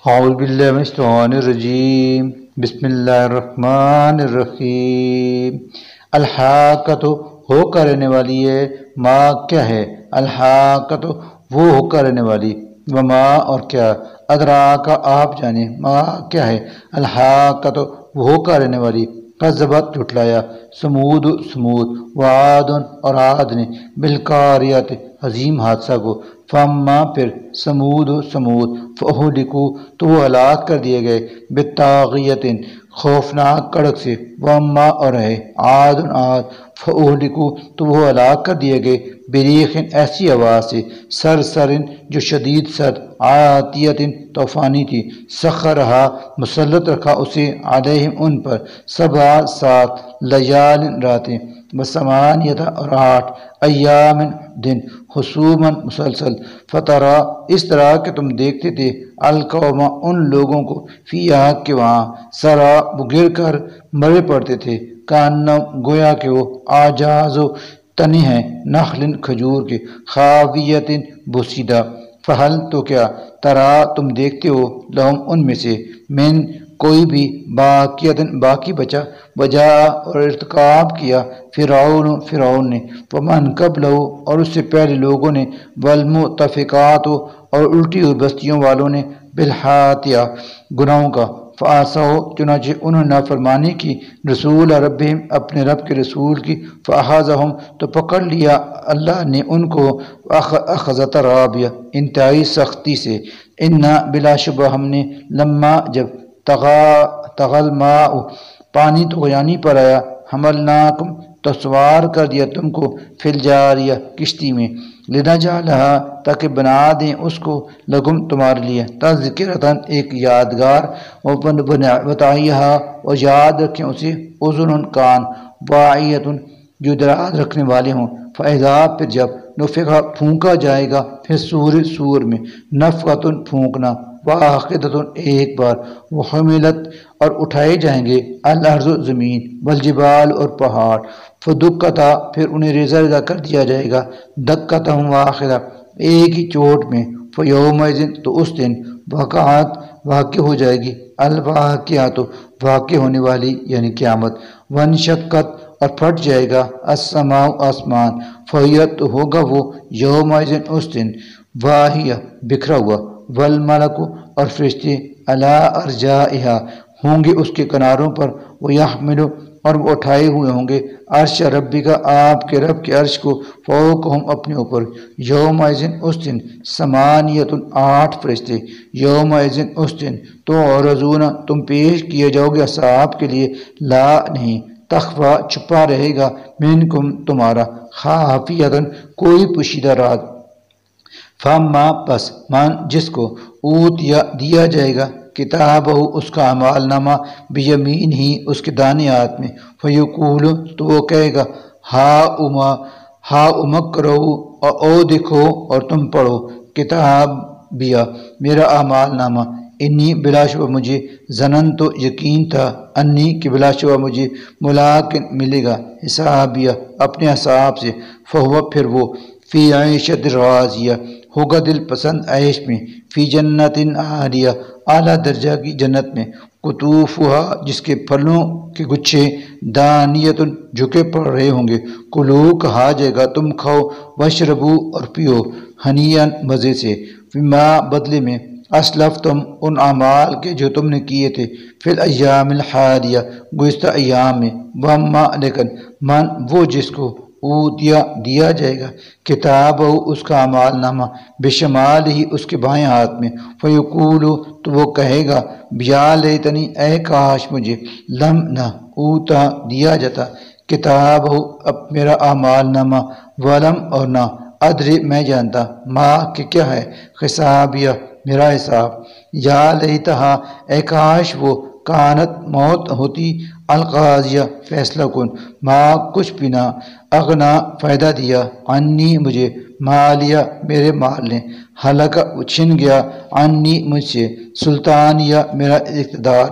اعوذ باللہ من الشیطان الرجیم بسم اللہ الرحمن الرحیم۔ الحاقۃ ہو کرنے والی ہے، ما کیا ہے، الحاقۃ وہ ہو کرنے والی، وما اور کیا، ادراک آپ جانے، ما کیا ہے، الحاقۃ وہ ہو کرنے والی، کذبت جھٹلایا، سمود وعاد اور عاد نے، بالقاریات عظیم حادثہ کو، فاما پھر سمود فاہلکوا تو وہ ہلاک کر دیے گئے، بالطاغیۃ خوفناک کڑک سے، واما اور ہے عاد فاہلکوا تو وہ ہلاک کر دیے گئے، بریخ ایسی آواز سے، سرسرن جو شدید سرد، عاتیۃ طوفانی تھی، سخرہا مسلط رکھا اسے، علیہم ان پر، 7 لیال راتیں، وثمانیۃ اور 8 ایام دن، حسوما مسلسل، فترا اس طرح کہ تم دیکھتے تھے، القوم ان لوگوں کو، فیہا کہ وہاں، سرا وہ گر کر مرے پڑتے تھے، کانم گویا کہ وہ آجاز تنے ہیں، نخل کھجور کے، خاویت بوسیدہ، فہل تو کیا، ترا تم دیکھتے ہو، لہم ان میں سے، من کوئی بھی، باقی بچا، وجا اور ارتکاب کیا، فرعون نے، ومن قبلہ اور اس سے پہلے لوگوں نے، والمؤتفقات اور الٹی ہوئی بستیوں والوں نے، بالحاتیہ گناہوں کا، فعصوا چنانچہ انہوں نے نافرمانی کی، رسول ربہم اپنے رب کے رسول کی، فاخذہم تو پکڑ لیا اللہ نے ان کو، اخذۃ رابیہ انتہائی سختی سے، انا بلا شبہ ہم نے، لما جب تغل ماء پانی طغیانی پر آیا، حملناکم تو سوار کر دیا تم کو، فی الجاریہ کشتی میں، لنجعلہا تاکہ بنا دیں اس کو، لکم تمہارے لیے، تذکرۃ ایک یادگار، وتعیہا اور یاد رکھیں اسے، اذن کان، واعیۃ جو دراز رکھنے والے ہوں، فاذا پھر جب نفخ پھونکا جائے گا، پھر سور میں، نفخۃ پھونکنا، واحدۃ ایک بار، وحملت اور اٹھائے جائیں گے، الارض زمین، والجبال اور پہاڑ، فدکتا پھر انہیں ریزہ ریزہ کر دیا جائے گا، دکۃ واحدہ ایک ہی چوٹ میں، فیومئذ تو اس دن، وقعت واقع ہو جائے گی، الواقعۃ واقع ہونے والی یعنی قیامت، وانشقت اور پھٹ جائے گا، السماء آسمان، فہیت تو ہوگا وہ، یومئذ اس دن، واہیہ بکھرا ہوا، والملک اور فرشتے، علی ارجائہا ہوں گے اس کے کناروں پر، ویحمل اور وہ اٹھائے ہوئے ہوں گے، عرش ربی کا آپ کے رب کے عرش کو، فوقہم اپنے اوپر، یومئذ اس دن، 8 فرشتے، یومئذ اس دن، تو عرضون تم پیش کیے جاؤ گے اصحاب کے لیے، لا نہیں، تخفی چھپا رہے گا، منکم تمہارا، خافیۃ کوئی پوشیدہ راز، فاما پس من جس کو، اوتیا دیا جائے گا، کتابہ اس کا اعمال نامہ، بیمین ہی اس کے دانے ہاتھ میں، فیقول تو وہ کہے گا، ہا امکرو او دیکھو اور تم پڑھو، کتابیہ میرا اعمال نامہ، انی بلا شبہ مجھے، ظننت تو یقین تھا، انی کہ بلا شبہ مجھے، ملاقن ملے گا، حسابیہ اپنے حساب سے، فہو پھر وہ، فی عیشت راضیہ ہوگا دل پسند عیش میں، فی جنت عالیہ اعلیٰ درجہ کی جنت میں، قطوفہا جس کے پھلوں کے گچھے، دانیۃ جھکے پڑ رہے ہوں گے، کلو کہا جائے گا تم کھاؤ، واشربو اور پیو، ہنیئا مزے سے، بما بدلے میں، اسلفتم ان اعمال کے جو تم نے کیے تھے، فی الایام الحالیہ گزشتہ ایام میں، واما لیکن من وہ جس کو، اوتیا دیا جائے گا، کتابہ اس کا اعمال نامہ، بشمال ہی اس کے بائیں ہاتھ میں، فیقول تو وہ کہے گا، یا لیتنی اے کاش مجھے، لم نہ اوتا دیا جاتا، کتابہ اب میرا اعمال نامہ، ولم اور نہ ادری میں جانتا، ما کہ کیا ہے، حسابیہ میرا حساب، یا لیتہا اے کاش وہ، کانت موت ہوتی، القاضیہ فیصلہ کن، ما کچھ بھی نہ، اغنا فائدہ دیا، عنی مجھے، مالیہ میرے مال نے، ہلاک چھن گیا، عنی مجھ سے، سلطانیہ میرا اقتدار،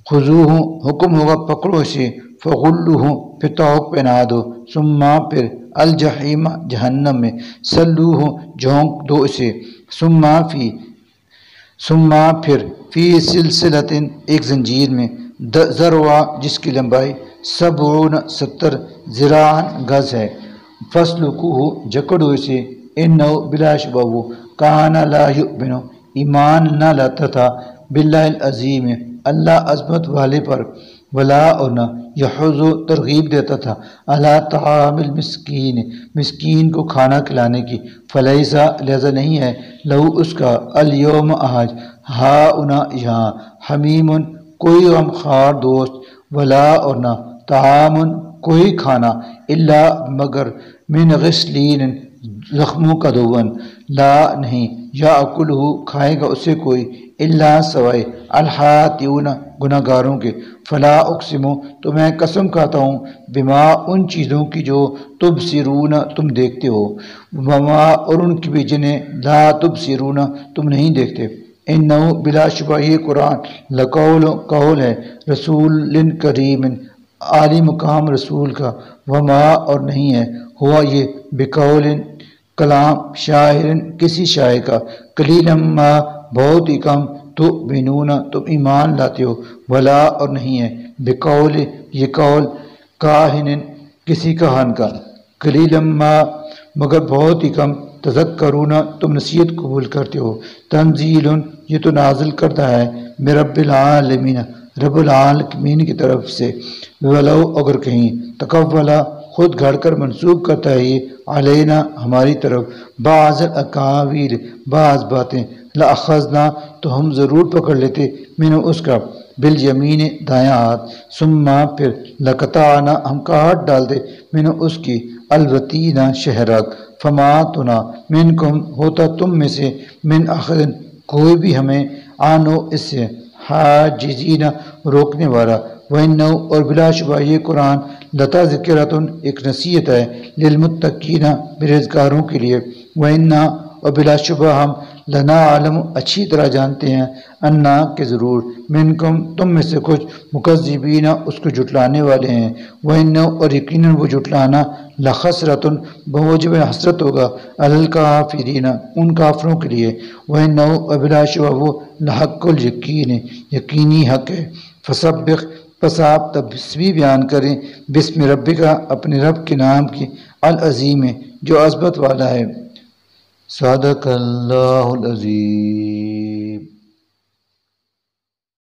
خذوہ حکم ہوگا پکڑو اسے، فغلوہ پھر توق پہنا دو، ثم پھر، الجحیم جہنم میں، سلوہ جھونک دو اسے، ثم فی ثم پھر فی سلسلۃ ایک زنجیر میں ذروا جس کی لمبائی 70 ذراعً گز ہے، فسلکوہ جکڑو اسے، انہ بلا شبہ وہ کان لا یؤمن ایمان نہ لاتا تھا، باللہ العظیم اللہ عظمت والے پر، ولا اور نہ یحض ترغیب دیتا تھا، علی طعام المسکین مسکین کو کھانا کھلانے کی، فلیسا لہذا نہیں ہے، لہو اس کا، الیوم آج، ہاؤنا یہاں، حمیم کوئی غمخوار دوست، ولا اور نہ طعام کوئی کھانا، الا مگر من غسلین زخموں کا دون، لا نہیں، یاکلہ کھائے گا اسے کوئی، الا سوائے الحاتیون گناہ گاروں کے، فلا اقسم تو میں قسم کھاتا ہوں، بما ان چیزوں کی جو تبصرون تم دیکھتے ہو، وما اور ان کی بھی جنہیں لا تبصرون تم نہیں دیکھتے، انہو بلا شبہ یہ قرآن لقول قول ہے، رسول کریم عالی مقام رسول کا، وما اور نہیں ہے، ہوا یہ بقول کلام شاعر کسی شاعر کا، قلیلا ما بہت ہی کم تؤمنون تم ایمان لاتے ہو، ولا اور نہیں ہے بقول یہ قول کاہن کسی کہان کا، قلیلا ما مگر بہت ہی کم تذکرون تم نصیحت قبول کرتے ہو، تنزیل یہ تو نازل کرتا ہے من رب العالمین رب العالمین کی طرف سے، ولو اگر کہیں تقولا خود گھڑ کر منسوخ کرتا ہے یہ علینا ہماری طرف، بعض الاقاویل بعض باتیں، لأخذنا تو ہم ضرور پکڑ لیتے، منہ اس کا، بالیمین دایاں ہاتھ، ثم پھر لقطعنا ہم کاٹ ڈال دے، منہ اس کی، الوتین شہرک، فما تنا منکم ہوتا تم میں سے، من اخذ کوئی بھی ہمیں، آنو اس سے، حاجزین روکنے والا، وَإِنَّهُ اور بلا شبہ یہ قرآن لتا ذکرتن ایک نصیحت ہے، للمتقین پرہیزگاروں کے لیے، وَإِنَّا اور بلا شبہ ہم لنا عالم اچھی طرح جانتے ہیں، انا کہ ضرور، منکم تم میں سے کچھ، مکذبین اس کو جھٹلانے والے ہیں، وَإِنَّهُ اور یقیناً وہ جھٹلانا لخسرتن بموجب حسرت ہوگا، علی الکافرین ان کافروں کے لیے، وَإِنَّهُ اور بلا شبہ وہ لحق الیقین یقینی حق ہے، فسبح پس آپ تسبیح بیان کریں، بسم ربک اپنے رب کے نام کی، العظیم جو عظمت والا ہے، صدق اللہ العظیم۔